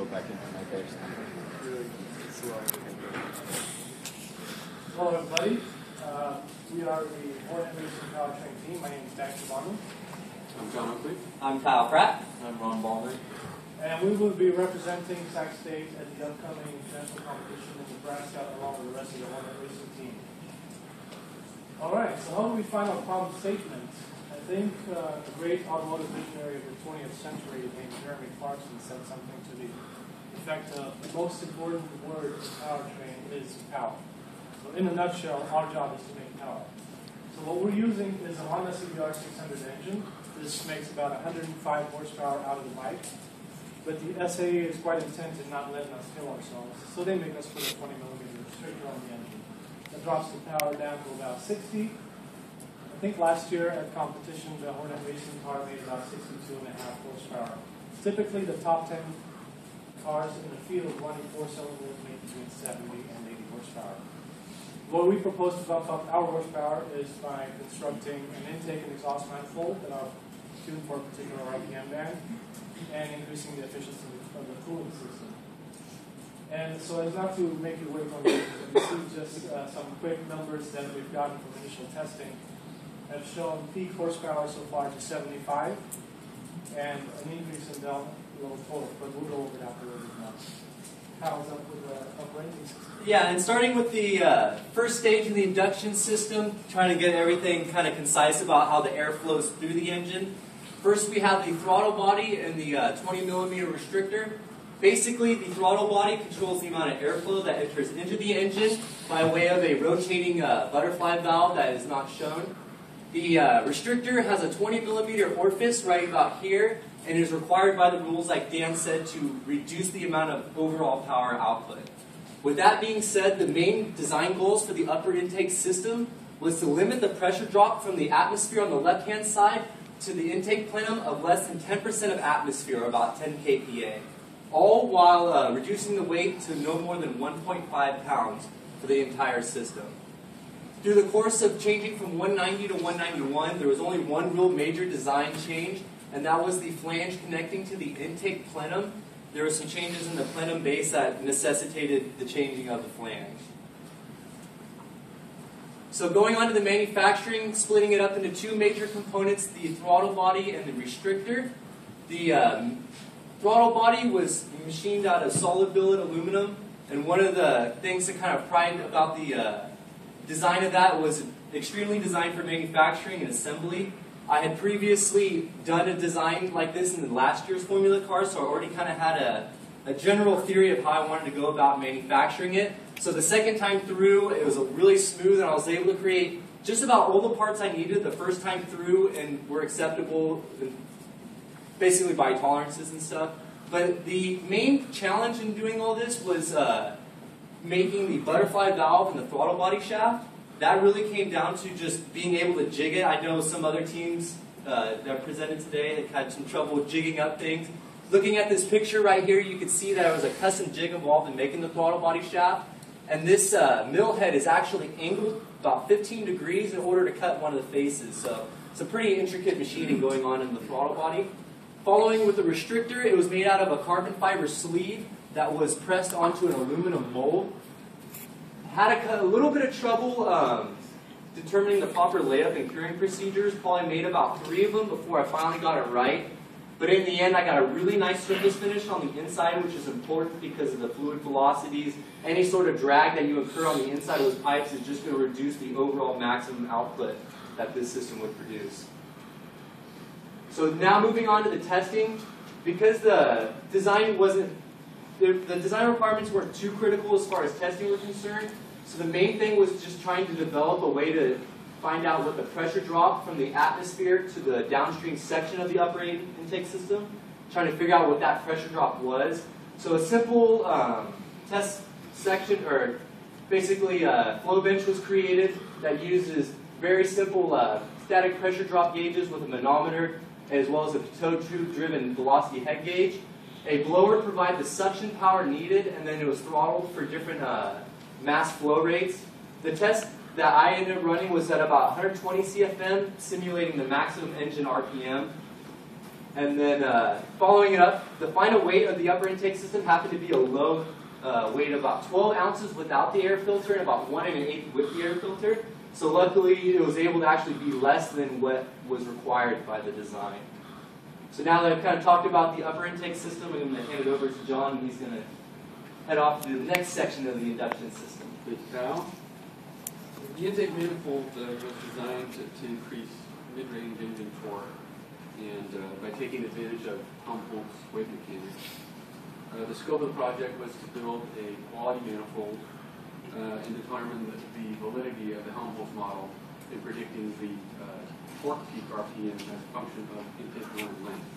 back into my base. Really slow. Hello, everybody. We are the Hornet Racing Powertrain team. My name is Dan Cavano. I'm John Oakley. I'm Kyle Pratt. I'm Ron Ballman. And we will be representing Sac State at the upcoming national competition in Nebraska along with the rest of the Hornet Racing team. All right, so how do we find our problem statement? I think the great automotive visionary of the 20th century named Jeremy Clarkson said something to the effect of the most important word in powertrain is power. So in a nutshell, our job is to make power. So what we're using is a Honda CBR 600 engine. This makes about 105 horsepower out of the bike. But the SAE is quite intent in not letting us kill ourselves. So they make us put a 20mm restrictor on the engine. That drops the power down to about 60. I think last year at competition, the Hornet racing car made about 62.5 horsepower. Typically, the top 10 cars in the field running 4 cylinders make between 70 and 80 horsepower. What we propose to bump up our horsepower is by constructing an intake and exhaust manifold that are tuned for a particular RPM band and increasing the efficiency of the cooling system. And so as not to make you wait on this, you see just some quick numbers that we've gotten from initial testing have shown peak horsepower so far to 75 and an increase in low torque, but we'll go over that a little bit now. How's up with the operating system? Yeah, and starting with the first stage of the induction system, trying to get everything kind of concise about how the air flows through the engine. First, we have the throttle body and the 20mm restrictor. Basically, the throttle body controls the amount of airflow that enters into the engine by way of a rotating butterfly valve that is not shown. The restrictor has a 20mm orifice right about here and is required by the rules, like Dan said, to reduce the amount of overall power output. With that being said, the main design goals for the upper intake system was to limit the pressure drop from the atmosphere on the left-hand side to the intake plenum of less than 10% of atmosphere, or about 10 kPa, all while reducing the weight to no more than 1.5 pounds for the entire system. Through the course of changing from 190 to 191, there was only one real major design change, and that was the flange connecting to the intake plenum. There were some changes in the plenum base that necessitated the changing of the flange. So going on to the manufacturing, splitting it up into two major components, the throttle body and the restrictor. The throttle body was machined out of solid billet aluminum, and one of the things that kind of pride about the design of that was extremely designed for manufacturing and assembly. I had previously done a design like this in the last year's Formula car, so I already kind of had a general theory of how I wanted to go about manufacturing it. So the second time through, it was really smooth, and I was able to create just about all the parts I needed the first time through and were acceptable, basically by tolerances and stuff. But the main challenge in doing all this was making the butterfly valve and the throttle body shaft. That really came down to just being able to jig it. I know some other teams that presented today had some trouble jigging up things. Looking at this picture right here, you can see that there was a custom jig involved in making the throttle body shaft. And this mill head is actually angled about 15 degrees in order to cut one of the faces. So it's a pretty intricate machining going on in the throttle body. Following with the restrictor, it was made out of a carbon fiber sleeve that was pressed onto an aluminum mold. Had a little bit of trouble determining the proper layup and curing procedures. Probably made about 3 of them before I finally got it right. But in the end, I got a really nice surface finish on the inside, which is important because of the fluid velocities. Any sort of drag that you incur on the inside of those pipes is just going to reduce the overall maximum output that this system would produce. So now moving on to the testing, because the design design requirements weren't too critical as far as testing were concerned. So the main thing was just trying to develop a way to find out what the pressure drop from the atmosphere to the downstream section of the upper intake system, trying to figure out what that pressure drop was. So a simple test section, or basically a flow bench, was created that uses very simple static pressure drop gauges with a manometer, as well as a tow tube driven velocity head gauge. A blower provided the suction power needed, and then it was throttled for different mass flow rates. The test that I ended up running was at about 120 CFM, simulating the maximum engine RPM. And then following it up, the final weight of the upper intake system happened to be a low weight of about 12 ounces without the air filter and about 1 1/8 with the air filter. So luckily, it was able to actually be less than what was required by the design. So now that I've kind of talked about the upper intake system, I'm going to hand it over to John, and he's going to head off to the next section of the induction system. Thank you, Kyle. The intake manifold was designed to increase mid-range engine torque, and by taking advantage of Helmholtz wave mechanics. The scope of the project was to build a quality manifold and determine the validity of the Helmholtz model in predicting the torque peak RPM as a function of intake run length.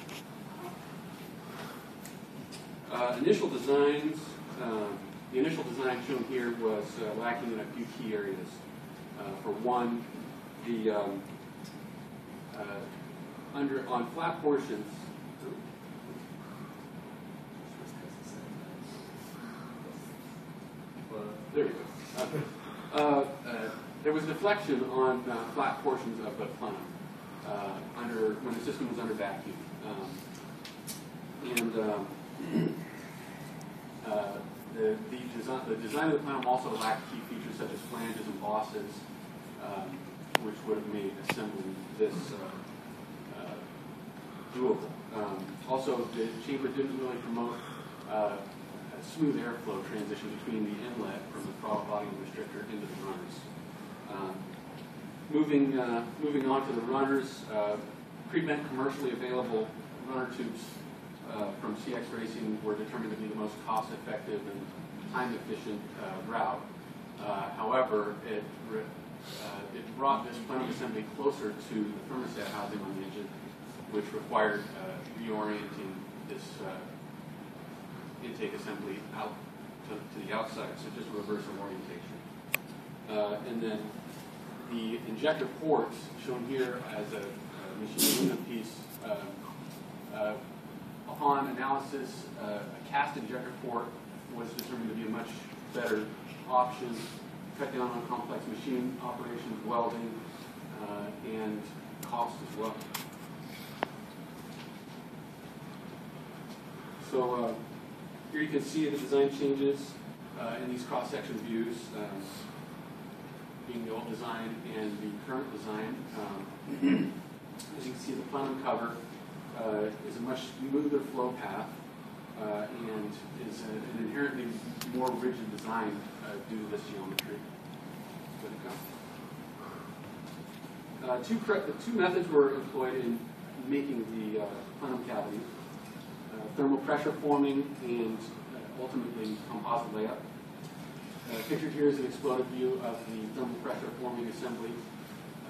Initial designs, the initial design shown here was lacking in a few key areas. For one, the on flat portions, there you go. There was deflection on flat portions of the plenum when the system was under vacuum. The design of the plenum also lacked key features such as flanges and bosses, which would have made assembling this doable. Also, the chamber didn't really promote a smooth airflow transition between the inlet from the throttle body and restrictor into the runners. Moving on to the runners, pre-bent commercially available runner tubes from CX Racing were determined to be the most cost-effective and time-efficient route. However, it brought this plenum assembly closer to the thermostat housing on the engine, which required reorienting this intake assembly out to the outside, so just reverse orientation. And then the injector ports, shown here as a machine aluminum piece, upon analysis, a cast injector port was determined to be a much better option, cut down on complex machine operations, welding, and cost as well. So here you can see the design changes in these cross-section views, being the old design and the current design. As you can see, the plenum cover is a much smoother flow path and is an inherently more rigid design due to this geometry. Two methods were employed in making the plenum cavity. Thermal pressure forming and ultimately composite layup. Pictured here is an exploded view of the thermal pressure forming assembly.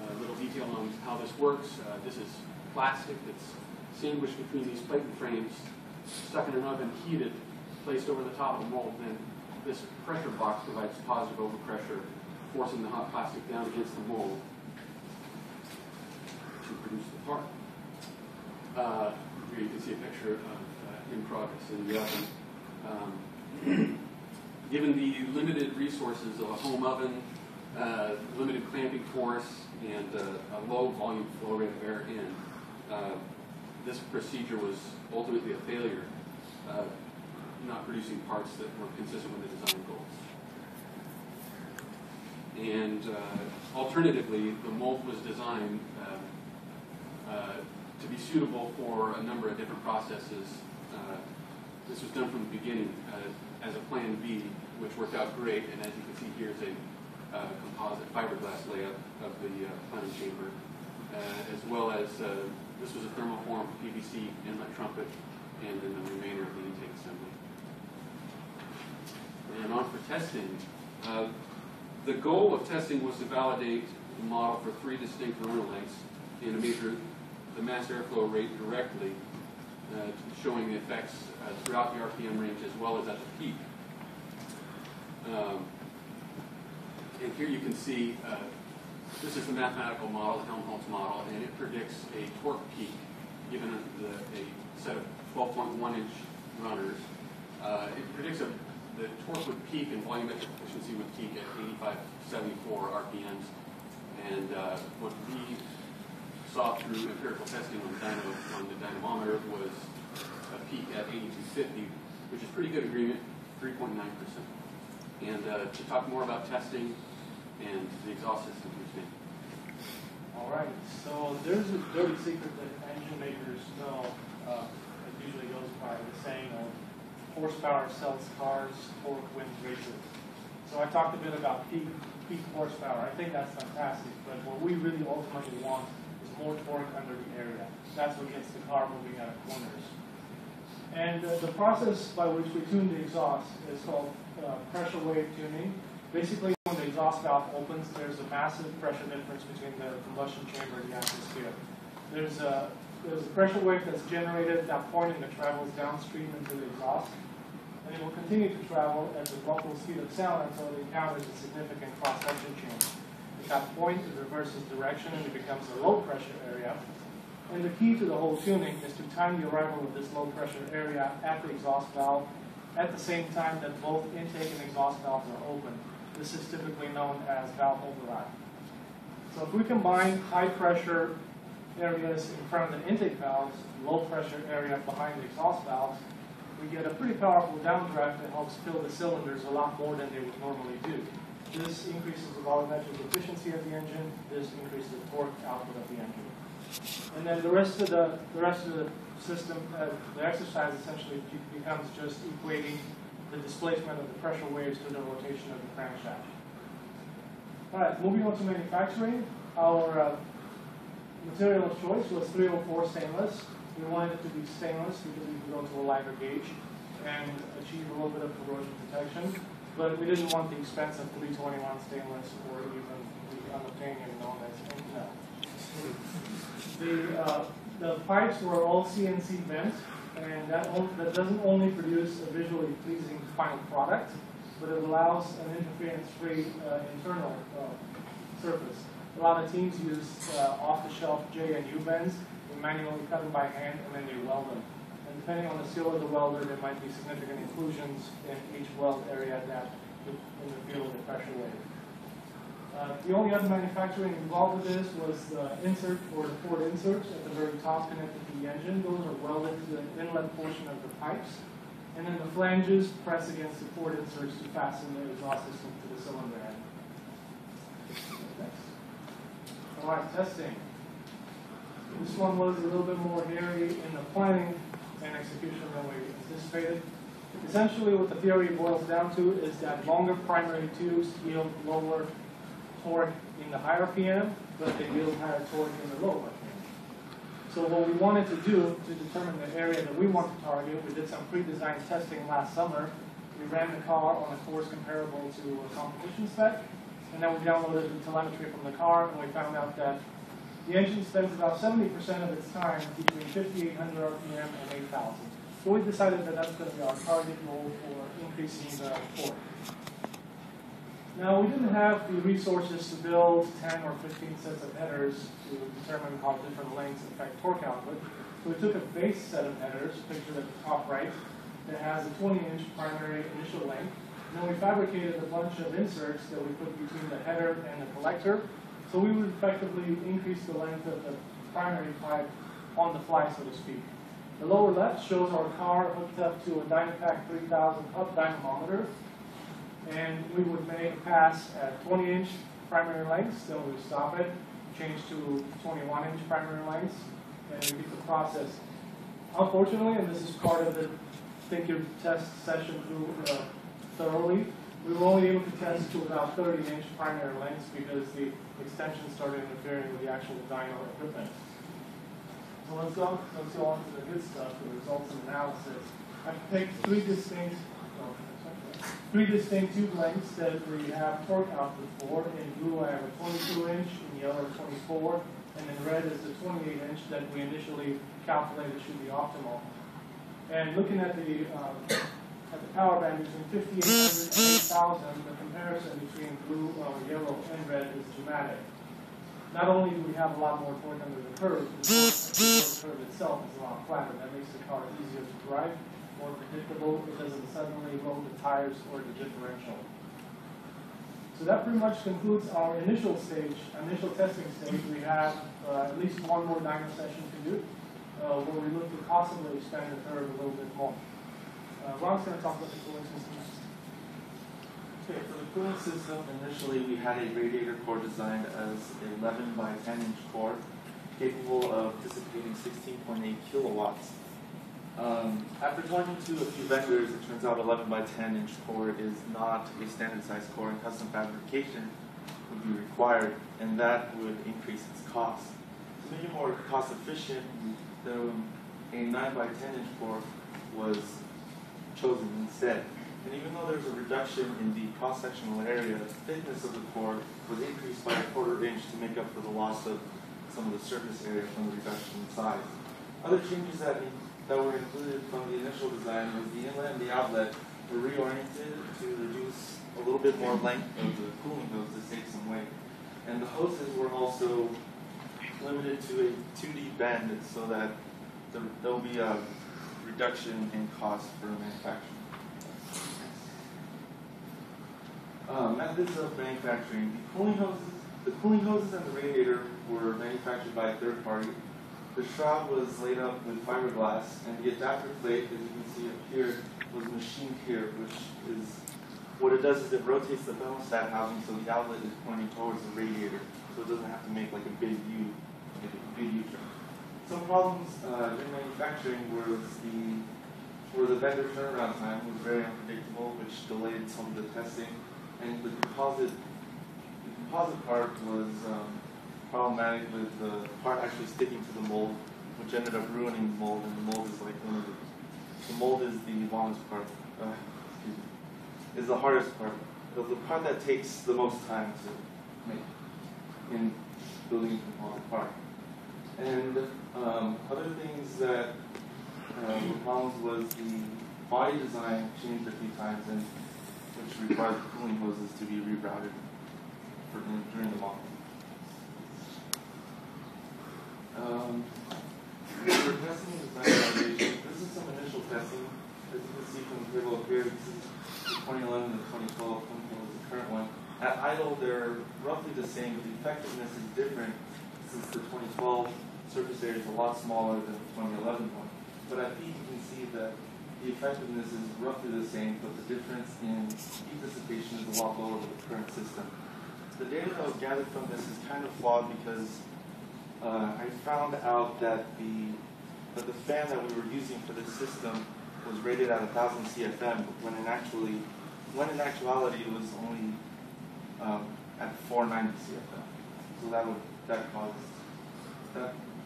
A little detail on how this works. This is plastic that's sandwiched between these plate frames, stuck in an oven, heated, placed over the top of the mold. Then this pressure box provides positive overpressure, forcing the hot plastic down against the mold to produce the part. Here you can see a picture of in progress in the oven. Given the limited resources of a home oven, limited clamping force, and a low volume flow rate of air in, this procedure was ultimately a failure, not producing parts that were consistent with the design goals. And alternatively, the mold was designed to be suitable for a number of different processes. This was done from the beginning as a plan B, which worked out great. And as you can see, here's a composite fiberglass layup of the plenum chamber, as well as this was a thermoform PVC inlet trumpet, and then the remainder of the intake assembly. And on for testing. The goal of testing was to validate the model for 3 distinct runner lengths and to measure the mass airflow rate directly, showing the effects throughout the RPM range as well as at the peak. And here you can see this is the mathematical model, the Helmholtz model, and it predicts a torque peak given a set of 12.1-inch runners. It predicts the torque would peak and volumetric efficiency would peak at 8574 RPMs and would be saw through empirical testing on the dynamometer was a peak at 8250, which is pretty good agreement, 3.9%. And to talk more about testing and the exhaust system, here's Nick. All right, so there's a dirty secret that engine makers know. It usually goes by the saying of horsepower sells cars, torque wins races. So I talked a bit about peak horsepower. I think that's fantastic, but what we really ultimately want is more torque under the area. That's what gets the car moving out of corners. And the process by which we tune the exhaust is called pressure wave tuning. Basically, when the exhaust valve opens, there's a massive pressure difference between the combustion chamber and the atmosphere. There's a pressure wave that's generated at that point, and it travels downstream into the exhaust. And it will continue to travel at the local speed of sound until it encounters a significant cross-section change. At that point, it reverses direction and it becomes a low-pressure area. And the key to the whole tuning is to time the arrival of this low-pressure area at the exhaust valve at the same time that both intake and exhaust valves are open. This is typically known as valve overlap. So if we combine high-pressure areas in front of the intake valves, low-pressure area behind the exhaust valves, we get a pretty powerful downdraft that helps fill the cylinders a lot more than they would normally do. This increases the volumetric efficiency of the engine. This increases the torque output of the engine. And then the rest of the system, the exercise essentially becomes just equating the displacement of the pressure waves to the rotation of the crankshaft. All right, moving on to manufacturing. Our material of choice was 304 stainless. We wanted it to be stainless because we could go to a lighter gauge and achieve a little bit of corrosion protection. But we didn't want the expensive 321 stainless or even the unobtainium known as Inconel. The pipes were all CNC bent, and that doesn't only produce a visually pleasing final product, but it allows an interference-free internal surface. A lot of teams use off-the-shelf J and U bends. They manually cut them by hand, and then they weld them. And depending on the skill of the welder, there might be significant inclusions in each weld area that interfere with the pressure wave. The only other manufacturing involved with this was the insert or the port inserts at the very top connected to the engine. Those are welded to the inlet portion of the pipes. And then the flanges press against the port inserts to fasten the exhaust system to the cylinder head. Next. All right, testing. This one was a little bit more hairy in the planning and execution than we anticipated. Essentially, what the theory boils down to is that longer primary tubes yield lower torque in the higher PM, but they yield higher torque in the lower PM. So what we wanted to do to determine the area that we want to target, we did some pre-design testing last summer. We ran the car on a course comparable to a competition spec, and then we downloaded the telemetry from the car, and we found out that the engine spends about 70% of its time between 5,800 RPM and 8,000. So we decided that that's going to be our target goal for increasing the torque. Now, we didn't have the resources to build 10 or 15 sets of headers to determine how different lengths affect torque output. So we took a base set of headers, pictured at the top right, that has a 20-inch primary initial length. And then we fabricated a bunch of inserts that we put between the header and the collector. So we would effectively increase the length of the primary pipe on the fly, so to speak. The lower left shows our car hooked up to a Dynapack 3000 up dynamometer. And we would make a pass at 20-inch primary lengths, then we would stop it, change to 21-inch primary lengths, and repeat the process. Unfortunately, and this is part of the think your test session through thoroughly, we were only able to test to about 30-inch primary lengths because the extension started interfering with the actual dyno equipment. So let's go on to the good stuff, the results and analysis. I've picked three distinct tube lengths that we have torque output for. In blue, I have a 22-inch, in yellow, 24, and in red is the 28-inch that we initially calculated should be optimal. And looking at the power band between 5,800 and 8,000, the comparison between blue, yellow, and red is dramatic. Not only do we have a lot more torque under the curve, the torque curve itself is a lot flatter. That makes the car easier to drive, more predictable. It doesn't suddenly roll the tires or the differential. So So that pretty much concludes our initial testing stage. We have at least one more dyno session to do, where we look to possibly expand the curve a little bit more. Ron's going to talk about the cooling system next. Okay, for the cooling system, initially we had a radiator core designed as 11 by 10 inch core, capable of dissipating 16.8 kilowatts. After talking to a few vendors, it turns out 11 by 10 inch core is not a standard size core, and custom fabrication would be required, and that would increase its cost. To make it more cost efficient, a 9 by 10 inch core was chosen instead. And even though there's a reduction in the cross-sectional area, the thickness of the core was increased by a 1/4 inch to make up for the loss of some of the surface area from the reduction in size. Other changes that were included from the initial design was the inlet and the outlet were reoriented to reduce a little bit more length of the cooling hose to save some weight. And the hoses were also limited to a 2D bend so that there will be a reduction in cost for manufacturing. Methods of manufacturing. The cooling hoses and the radiator were manufactured by a third party. The shroud was laid up with fiberglass, and the adapter plate, as you can see up here, was machined here, which is, what it does is it rotates the thermostat housing so the outlet is pointing towards the radiator, so it doesn't have to make like a big U-turn. Some problems in manufacturing were the vendor turnaround time was very unpredictable, which delayed some of the testing, and the composite part was problematic with the part actually sticking to the mold, which ended up ruining the mold, and the mold is like one of the mold is the longest part, is the hardest part, the part that takes the most time to make in building the composite part. And other things that were problems was the body design changed a few times, and which required the cooling hoses to be rerouted during the model. For testing and design validation, this is some initial testing. As you can see from the table up here, this is the 2011 and the 2012. 2012 is the current one. At idle, they're roughly the same, but the effectiveness is different since the 2012 surface area is a lot smaller than the 2011 one. But at peak, you can see that the effectiveness is roughly the same, but the difference in heat dissipation is a lot lower with the current system. The data that was gathered from this is kind of flawed because I found out that the fan that we were using for this system was rated at 1,000 CFM, when in actuality it was only at 490 CFM. So that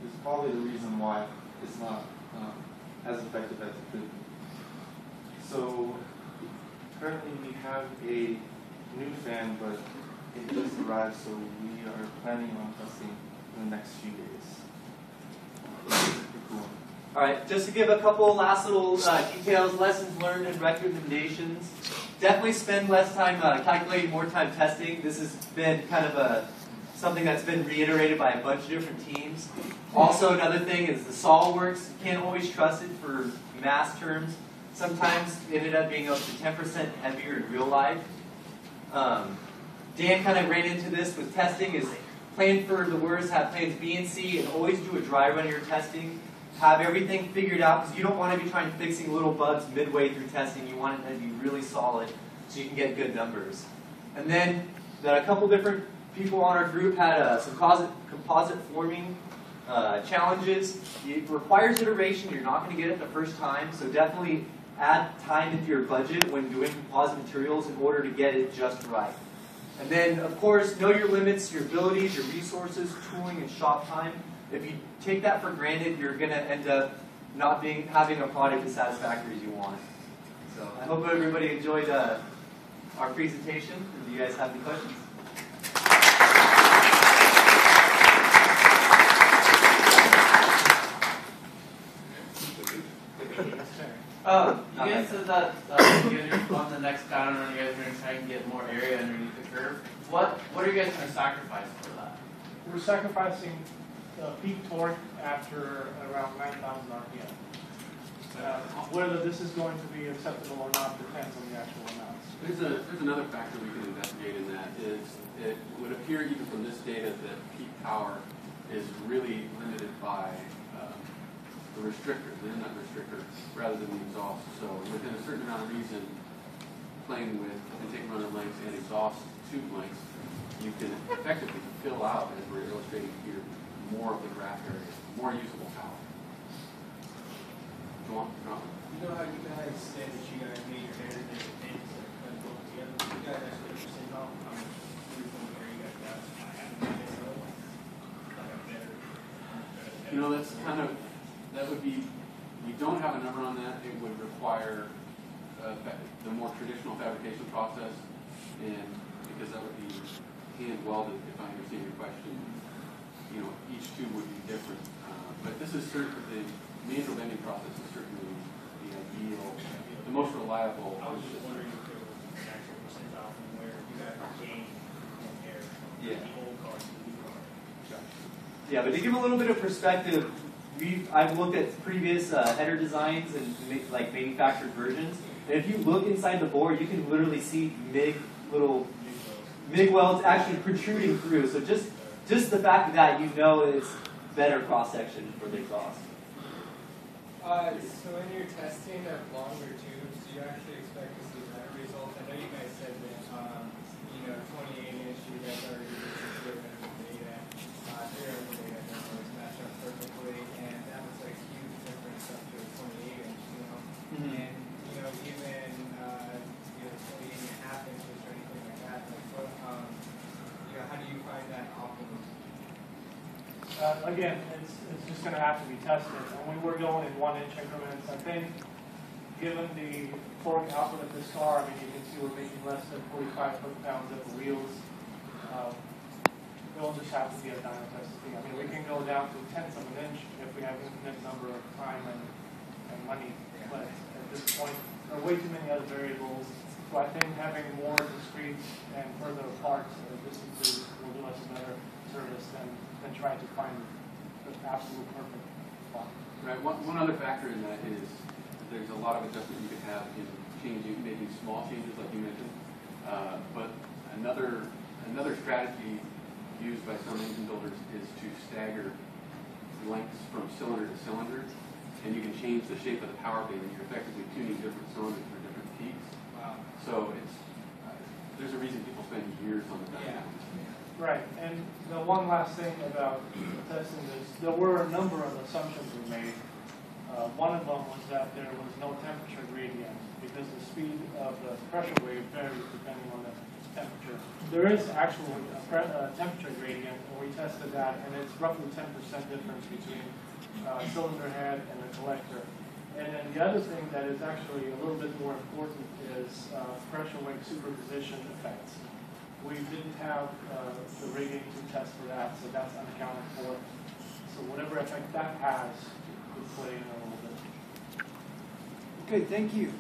is probably the reason why it's not as effective as it could be. So currently we have a new fan, but it just arrived, so we are planning on testing in the next few days. All right, just to give a couple last little details, lessons learned, and recommendations. Definitely spend less time calculating, more time testing. This has been kind of something that's been reiterated by a bunch of different teams. Also, another thing is the SolidWorks. You can't always trust it for mass terms. Sometimes it ended up being up to 10% heavier in real life. Dan kind of ran into this with testing, is plan for the worst, have plans B and C, and always do a dry run of your testing. Have everything figured out, because you don't want to be trying fixing little bugs midway through testing. You want it to be really solid so you can get good numbers. And then a couple different people on our group had some composite forming challenges. It requires iteration. You're not going to get it the first time, so definitely add time into your budget when doing composite materials in order to get it just right. And then, of course, know your limits, your abilities, your resources, tooling, and shop time. If you take that for granted, you're going to end up not having a product as satisfactory as you want. So I hope everybody enjoyed our presentation. Do you guys have any questions? You guys said that you guys are on the next down run, you guys are going to try and get more area underneath the curve. What are you guys going to sacrifice for that? We're sacrificing peak torque after around 9,000 RPM. Whether this is going to be acceptable or not depends on the actual amounts. There's another factor we can investigate in that is it would appear even from this data that peak power is really limited by the restrictor, the inlet restrictor, rather than the exhaust. So within a certain amount of reason, playing with intake runner lengths and exhaust tube lengths, you can effectively fill out, as we're illustrating here, more of the graph area, more usable power. Go on. You know how you guys said that you guys made your headers and things that kind of go together? You guys actually percent off how much freeform air you guys got? Like a better. You know, that's kind of, that would be, we don't have a number on that. It would require the more traditional fabrication process, and because that would be hand welded, if I understand your question. You know, each tube would be different. But this is certainly, the manual bending process is certainly the ideal, the most reliable. I was just wondering if there was an actual percent off and where you guys gained from air from Yeah. the old cars to the new car. Yeah, but to give a little bit of perspective, I've looked at previous header designs and like manufactured versions. And if you look inside the board, you can literally see little MIG welds actually protruding through. So just the fact that you know it's better cross section for the exhaust. So in your testing of longer tubes, do you actually expect to see better results? I know you guys said that, 28-inch, you guys already did the data. Here are the data that always match up perfectly, and that was a huge difference up to a 28-inch, you know? And, even, 28.5 inches or anything like that, like, what, how do you find that optimum? Again, it's just going to have to be tested. And we were going in 1-inch increments. I think, given the torque output of this car, I mean, you can see we're making less than 45 foot-pounds of the wheels. It'll just have to be a dyno tested thing. I mean, we can go down to tenths of an inch if we have infinite number of time and money. But at this point, there are way too many other variables. So I think having more discrete and further apart distances will do us a better service than trying to find the absolute perfect spot. Right. One other factor in that is there's a lot of adjustment you could have in changing, making small changes like you mentioned. But another strategy used by some engine builders is to stagger lengths from cylinder to cylinder, and you can change the shape of the power band. You're effectively tuning different cylinders for different peaks. Wow. So there's a reason people spend years on the Yeah. Right, and the one last thing about testing is there were a number of assumptions we made. One of them was that there was no temperature gradient because the speed of the pressure wave varies depending on the temperature. There is actually a temperature gradient, and we tested that, and it's roughly 10% difference between cylinder head and the collector. And then the other thing that is actually a little bit more important is pressure wave superposition effects. We didn't have the rigging to test for that, so that's unaccounted for. So whatever effect that has, we play in a little bit. Okay, thank you.